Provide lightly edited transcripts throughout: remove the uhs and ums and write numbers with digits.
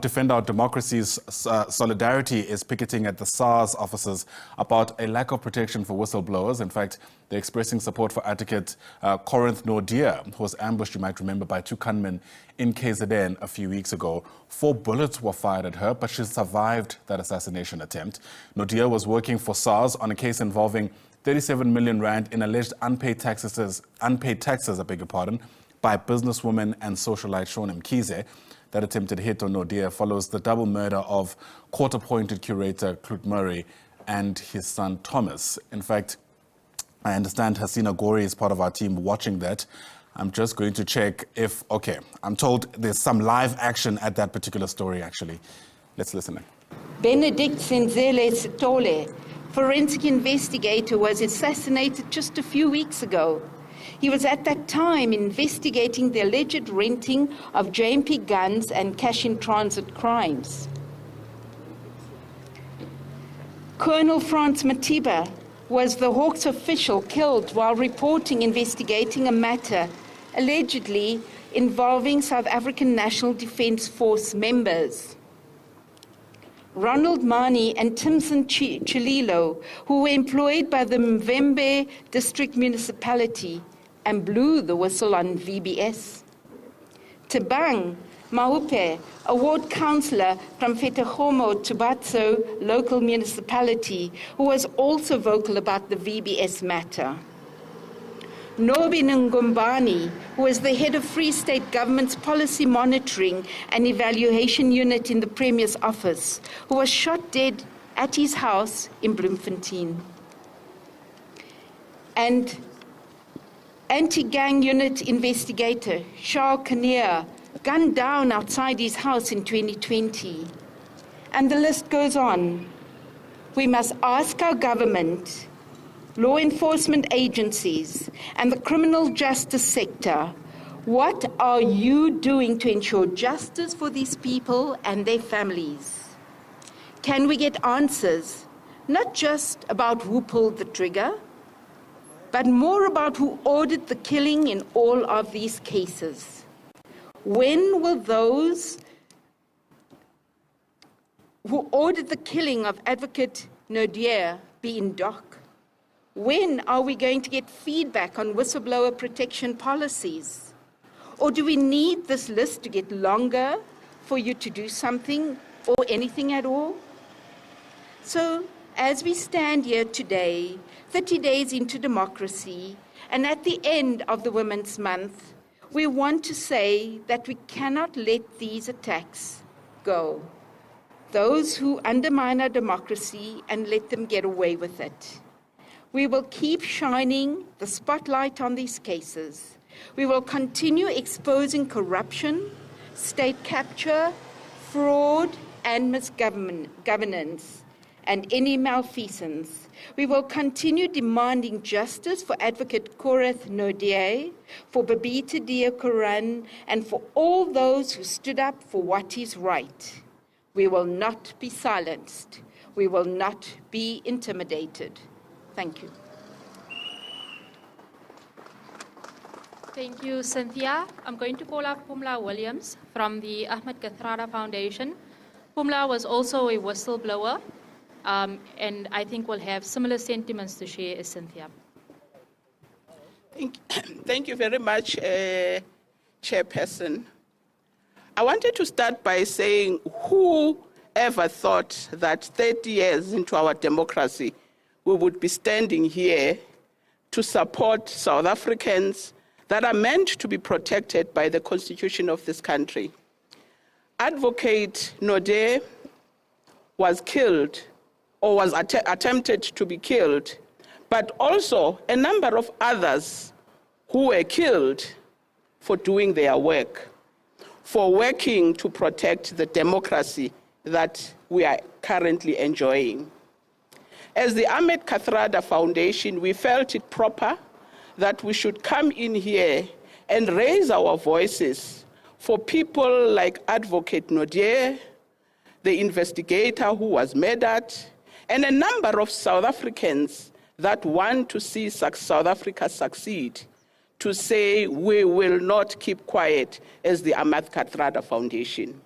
Defend Our Democracy's solidarity is picketing at the SARS offices about a lack of protection for whistleblowers. In fact, they're expressing support for Advocate Coreth Naudé, who was ambushed, you might remember, by two gunmen in KZN a few weeks ago. 4 bullets were fired at her, but she survived that assassination attempt. Naudé was working for SARS on a case involving 37 million rand in alleged unpaid taxes, by businesswoman and socialite Shauwn Mkhize. That attempted hit on Naudé follows the double murder of court-appointed curator Cloete Murray and his son Thomas. In fact, I understand Hasina Gori is part of our team watching that. I'm just going to check if, okay, I'm told there's some live action at that particular story, actually. Let's listen in. Benedict Senzele Sitole, forensic investigator, was assassinated just a few weeks ago. He was at that time investigating the alleged renting of JMP guns and cash-in-transit crimes. Colonel Frans Matiba was the Hawks official killed while investigating a matter allegedly involving South African National Defence Force members. Ronald Mani and Timson Chililo, who were employed by the Mvembe District Municipality, and blew the whistle on VBS. Tebang Maupe, a ward councillor from Fetahomo Tubatso local municipality, who was also vocal about the VBS matter. Nobi Ngumbani, who was the head of Free State Government's policy monitoring and evaluation unit in the Premier's office, who was shot dead at his house in Bloemfontein. And anti-gang unit investigator Shauwn Mkhize gunned down outside his house in 2020. And the list goes on. We must ask our government, law enforcement agencies, and the criminal justice sector, what are you doing to ensure justice for these people and their families? Can we get answers, not just about who pulled the trigger, but more about who ordered the killing in all of these cases? When will those who ordered the killing of Advocate Naudé be in dock? When are we going to get feedback on whistleblower protection policies? Or do we need this list to get longer for you to do something or anything at all? So, as we stand here today, 30 days into democracy, and at the end of the Women's Month, we want to say that we cannot let these attacks go. Those who undermine our democracy and let them get away with it. We will keep shining the spotlight on these cases. We will continue exposing corruption, state capture, fraud, and misgovernance, and any malfeasance. We will continue demanding justice for Advocate Coreth Naudé, for Babita Deokaran, and for all those who stood up for what is right. We will not be silenced. We will not be intimidated. Thank you. Thank you, Cynthia. I'm going to call up Pumla Williams from the Ahmed Kathrada Foundation. Pumla was also a whistleblower, and I think will have similar sentiments to share as Cynthia. Thank you very much, Chairperson. I wanted to start by saying, who ever thought that 30 years into our democracy, we would be standing here to support South Africans that are meant to be protected by the Constitution of this country. Advocate Naudé was killed, or was attempted to be killed, but also a number of others who were killed for doing their work, for working to protect the democracy that we are currently enjoying. As the Ahmed Kathrada Foundation, we felt it proper that we should come in here and raise our voices for people like Advocate Naudé, the investigator who was murdered, and a number of South Africans that want to see South Africa succeed, to say we will not keep quiet as the Ahmed Kathrada Foundation.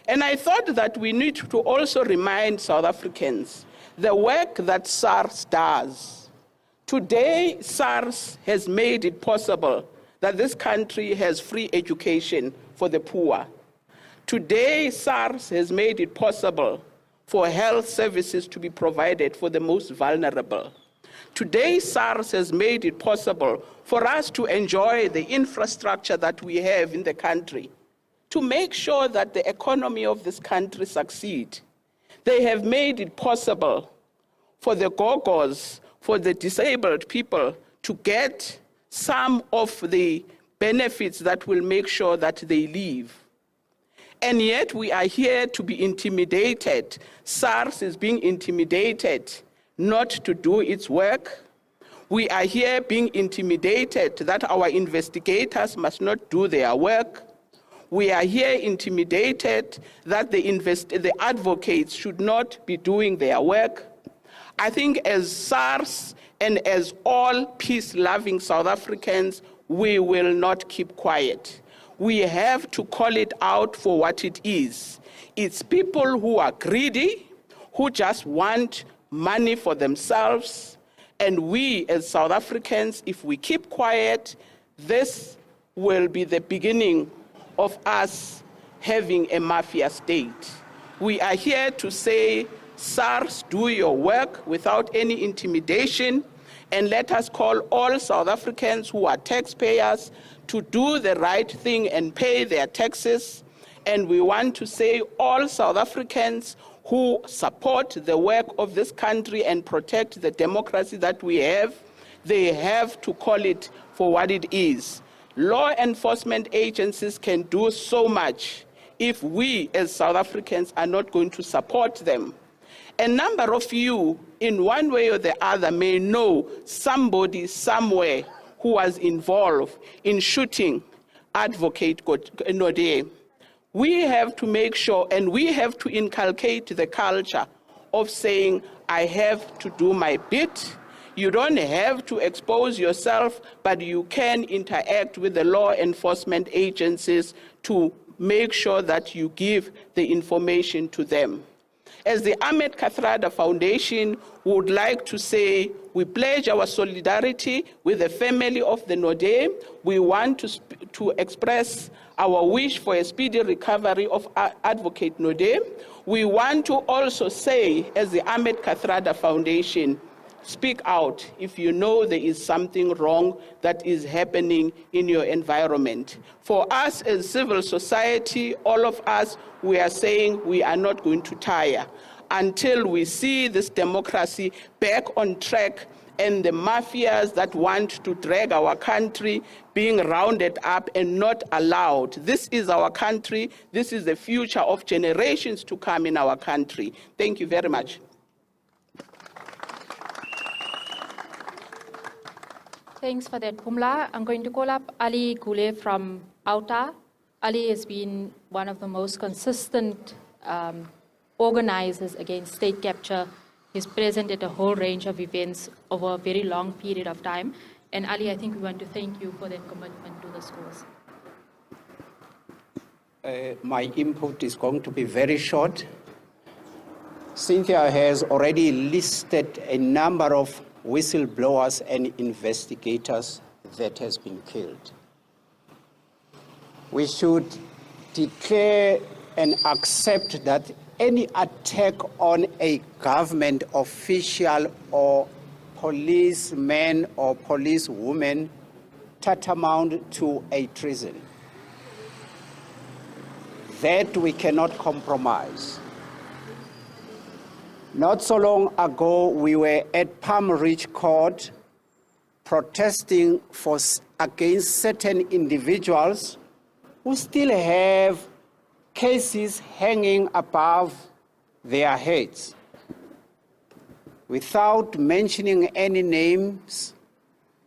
And I thought that we need to also remind South Africans the work that SARS does. Today, SARS has made it possible that this country has free education for the poor. Today, SARS has made it possible for health services to be provided for the most vulnerable. Today, SARS has made it possible for us to enjoy the infrastructure that we have in the country, to make sure that the economy of this country succeeds. They have made it possible for the gogos, for the disabled people to get some of the benefits that will make sure that they live. And yet we are here to be intimidated. SARS is being intimidated not to do its work. We are here being intimidated that our investigators must not do their work. We are here intimidated that the advocates should not be doing their work. I think as SARS and as all peace-loving South Africans, we will not keep quiet. We have to call it out for what it is. It's people who are greedy, who just want money for themselves. And we as South Africans, if we keep quiet, this will be the beginning of us having a mafia state. We are here to say, SARS, do your work without any intimidation, and let us call all South Africans who are taxpayers to do the right thing and pay their taxes. And we want to say all South Africans who support the work of this country and protect the democracy that we have, they have to call it for what it is. Law enforcement agencies can do so much if we as South Africans are not going to support them. A number of you, in one way or the other, may know somebody somewhere who was involved in shooting Advocate Coreth Naudé. We have to make sure, and we have to inculcate the culture of saying, I have to do my bit. You don't have to expose yourself, but you can interact with the law enforcement agencies to make sure that you give the information to them. As the Ahmed Kathrada Foundation would like to say, we pledge our solidarity with the family of the Naude. We want to express our wish for a speedy recovery of Advocate Naudé. We want to also say, as the Ahmed Kathrada Foundation, speak out if you know there is something wrong that is happening in your environment. For us as civil society, all of us, we are saying we are not going to tire until we see this democracy back on track and the mafias that want to drag our country being rounded up and not allowed. This is our country. This is the future of generations to come in our country. Thank you very much. Thanks for that, Pumla. I'm going to call up Ali Gule from Outa. Ali has been one of the most consistent organizers against state capture. He's present at a whole range of events over a very long period of time. And Ali, I think we want to thank you for that commitment to this cause. My input is going to be very short. Cynthia has already listed a number of whistleblowers and investigators that has been killed. We should declare and accept that any attack on a government official or policeman or policewoman tantamount to a treason. That we cannot compromise. Not so long ago, we were at Palm Ridge Court protesting against certain individuals who still have cases hanging above their heads. Without mentioning any names,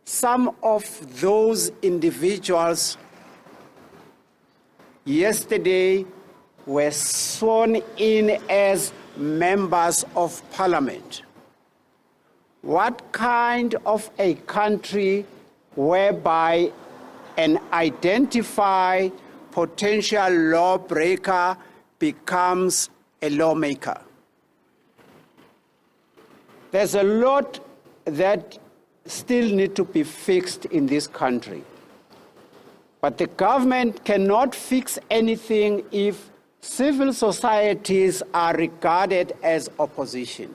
some of those individuals yesterday were sworn in as members of parliament. What kind of a country whereby an identified potential lawbreaker becomes a lawmaker. There's a lot that still need to be fixed in this country. But the government cannot fix anything if civil societies are regarded as opposition.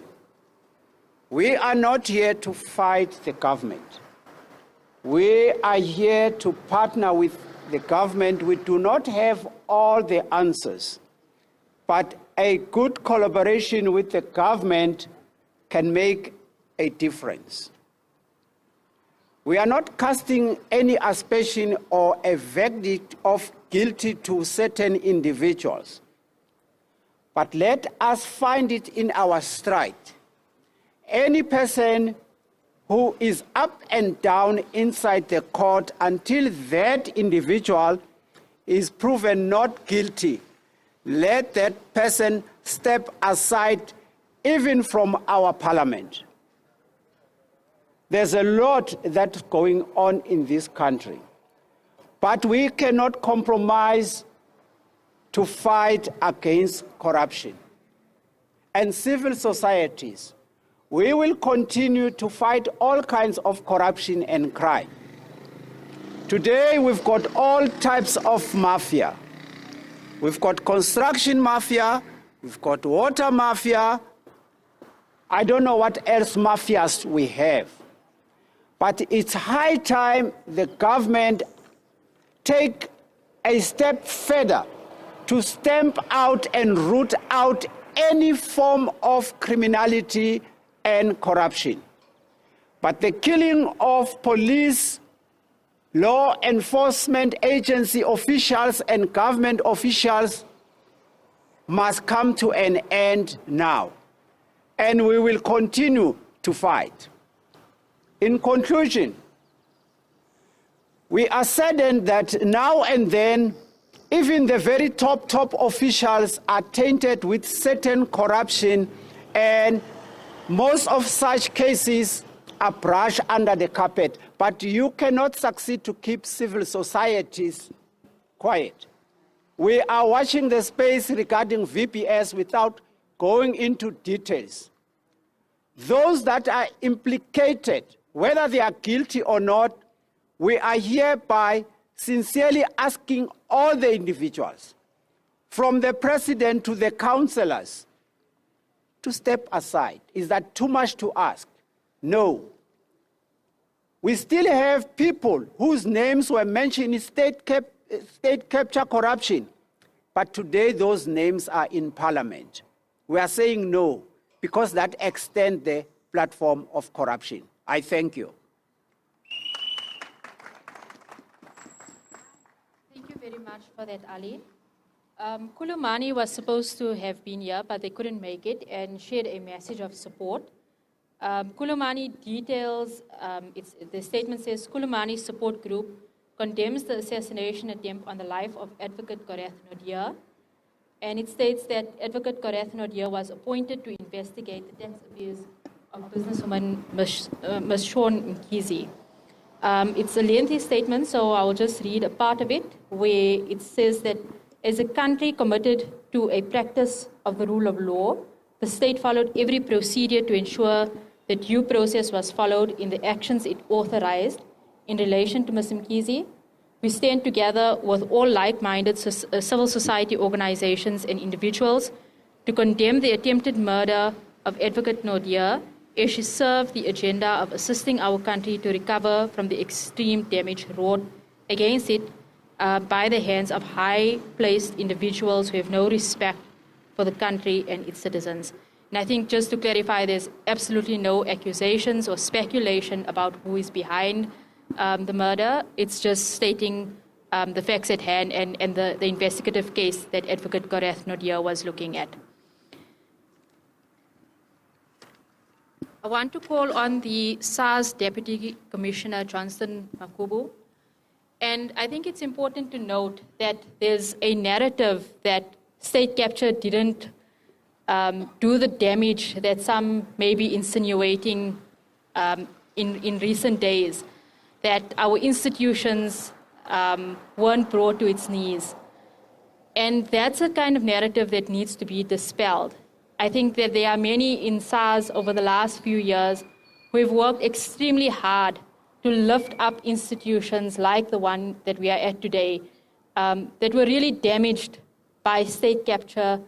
We are not here to fight the government. We are here to partner with the government. We do not have all the answers, but a good collaboration with the government can make a difference. We are not casting any aspersion or a verdict of guilty to certain individuals, but let us find it in our stride. Any person who is up and down inside the court until that individual is proven not guilty, let that person step aside even from our parliament. There's a lot that's going on in this country, but we cannot compromise to fight against corruption. And civil societies, we will continue to fight all kinds of corruption and crime. Today, we've got all types of mafia. We've got construction mafia, we've got water mafia. I don't know what else mafias we have. But it's high time the government take a step further to stamp out and root out any form of criminality and corruption. But the killing of police, law enforcement agency officials and government officials must come to an end now. And we will continue to fight. In conclusion, we are saddened that now and then, even the very top officials are tainted with certain corruption, and most of such cases are brushed under the carpet. But you cannot succeed to keep civil societies quiet. We are watching the space regarding VPS without going into details. Those that are implicated, whether they are guilty or not, we are hereby sincerely asking all the individuals, from the president to the councillors, to step aside. Is that too much to ask? No. We still have people whose names were mentioned in state capture corruption, but today those names are in parliament. We are saying no, because that extends the platform of corruption. I thank you. Thank you very much for that, Ali. Kulumani was supposed to have been here, but they couldn't make it, and shared a message of support. Kulumani details, the statement says, Kulumani's support group condemns the assassination attempt on the life of Advocate Coreth Naudé, and it states that Advocate Coreth Naudé was appointed to investigate the tax abuse of businesswoman Ms. Shauwn Mkhize. It's a lengthy statement, so I'll just read a part of it, where it says that as a country committed to a practice of the rule of law, the state followed every procedure to ensure that due process was followed in the actions it authorized in relation to Ms. Mkhize. We stand together with all like-minded civil society organizations and individuals to condemn the attempted murder of Advocate Naudé as she served the agenda of assisting our country to recover from the extreme damage wrought against it by the hands of high-placed individuals who have no respect for the country and its citizens. And I think, just to clarify, there's absolutely no accusations or speculation about who is behind the murder. It's just stating the facts at hand and the investigative case that Advocate Coreth Naudé was looking at. I want to call on the SARS Deputy Commissioner, Johnston Makubu. And I think it's important to note that there's a narrative that state capture didn't do the damage that some may be insinuating in recent days, that our institutions weren't brought to its knees. And that's a kind of narrative that needs to be dispelled. I think that there are many in SARS over the last few years who have worked extremely hard to lift up institutions like the one that we are at today, that were really damaged by state capture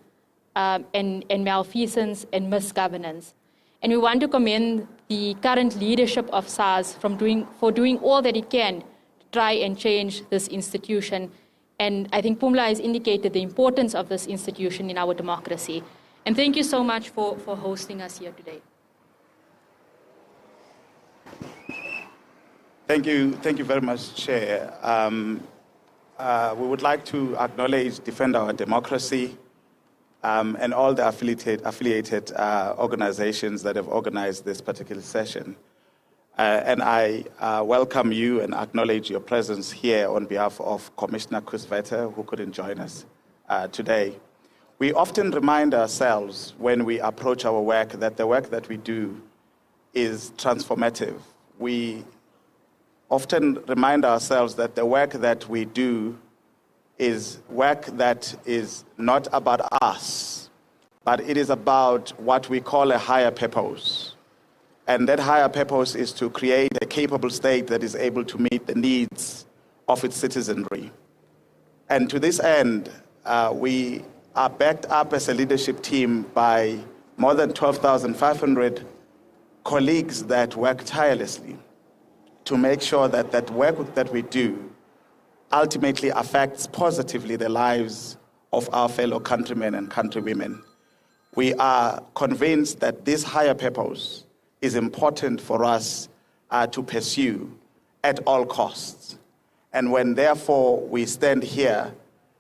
and malfeasance and misgovernance. And we want to commend the current leadership of SARS for doing all that it can to try and change this institution. And I think Phumla has indicated the importance of this institution in our democracy. And thank you so much for hosting us here today. Thank you very much, Chair. We would like to acknowledge Defend Our Democracy and all the affiliated organizations that have organized this particular session. And I welcome you and acknowledge your presence here on behalf of Commissioner Cloete, who couldn't join us today. We often remind ourselves when we approach our work that the work that we do is transformative. We often remind ourselves that the work that we do is work that is not about us, but it is about what we call a higher purpose. And that higher purpose is to create a capable state that is able to meet the needs of its citizenry. And to this end, we are backed up as a leadership team by more than 12,500 colleagues that work tirelessly to make sure that that work that we do ultimately affects positively the lives of our fellow countrymen and countrywomen. We are convinced that this higher purpose is important for us to pursue at all costs. And when therefore we stand here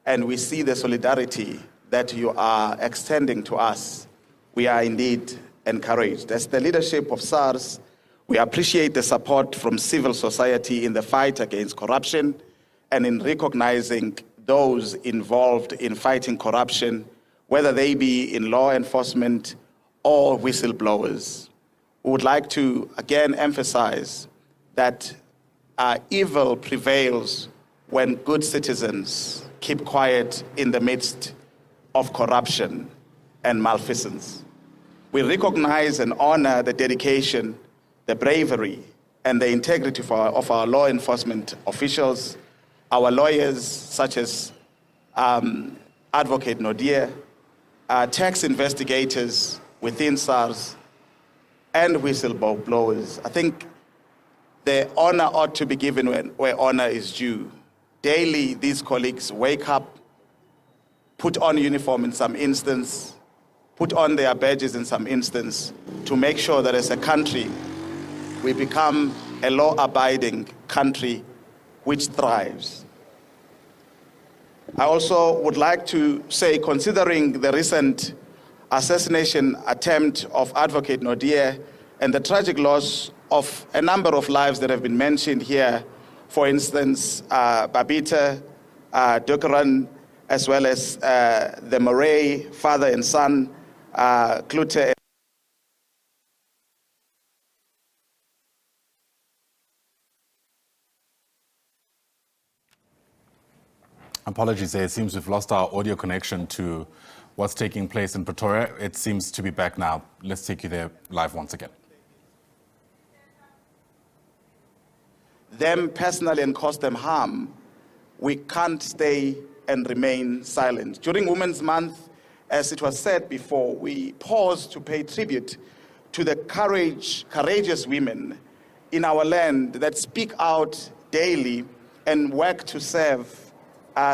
and we see the solidarity that you are extending to us, we are indeed encouraged. As the leadership of SARS, we appreciate the support from civil society in the fight against corruption and in recognizing those involved in fighting corruption, whether they be in law enforcement or whistleblowers. We would like to again emphasize that evil prevails when good citizens keep quiet in the midst of corruption and malfeasance. We recognize and honor the dedication, the bravery, and the integrity of our law enforcement officials, our lawyers such as Advocate Naudé, tax investigators within SARS, and whistleblowers. I think the honor ought to be given where honor is due. Daily, these colleagues wake up, put on uniform in some instance, put on their badges in some instance, to make sure that as a country, we become a law-abiding country which thrives. I also would like to say, considering the recent assassination attempt of Advocate Naudé and the tragic loss of a number of lives that have been mentioned here, for instance, Babita, Dukaran, as well as the Murray, father and son, Cloete. Apologies there. It seems we've lost our audio connection to what's taking place in Pretoria. It seems to be back now. Let's take you there live once again. Them personally and cause them harm, we can't stay and remain silent. During Women's Month, as it was said before, we pause to pay tribute to the courageous women in our land that speak out daily and work to serve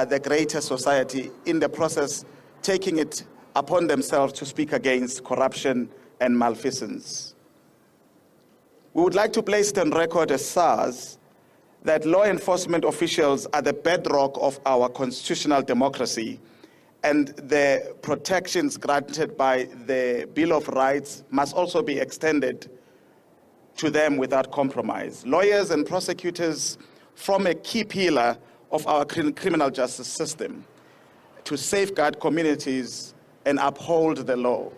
the greater society, in the process taking it upon themselves to speak against corruption and malfeasance. We would like to place it on record as SARS that law enforcement officials are the bedrock of our constitutional democracy, and the protections granted by the Bill of Rights must also be extended to them without compromise. Lawyers and prosecutors form a key pillar of our criminal justice system to safeguard communities and uphold the law.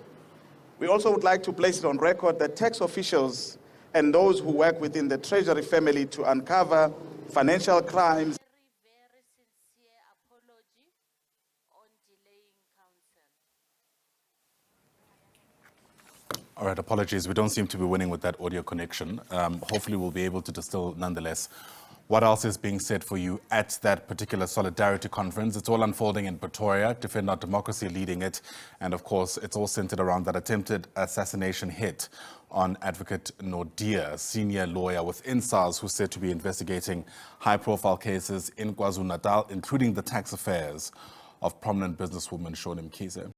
We also would like to place it on record that tax officials and those who work within the Treasury family to uncover financial crimes. Very sincere apology on All right, apologies. We don't seem to be winning with that audio connection. Hopefully we'll be able to distill nonetheless what else is being said for you at that particular Solidarity Conference. It's all unfolding in Pretoria, Defend Our Democracy leading it. And of course, it's all centered around that attempted assassination hit on Advocate Naudé, a senior lawyer within SARS who's said to be investigating high-profile cases in KwaZulu-Natal, including the tax affairs of prominent businesswoman Shauwn Mkhize.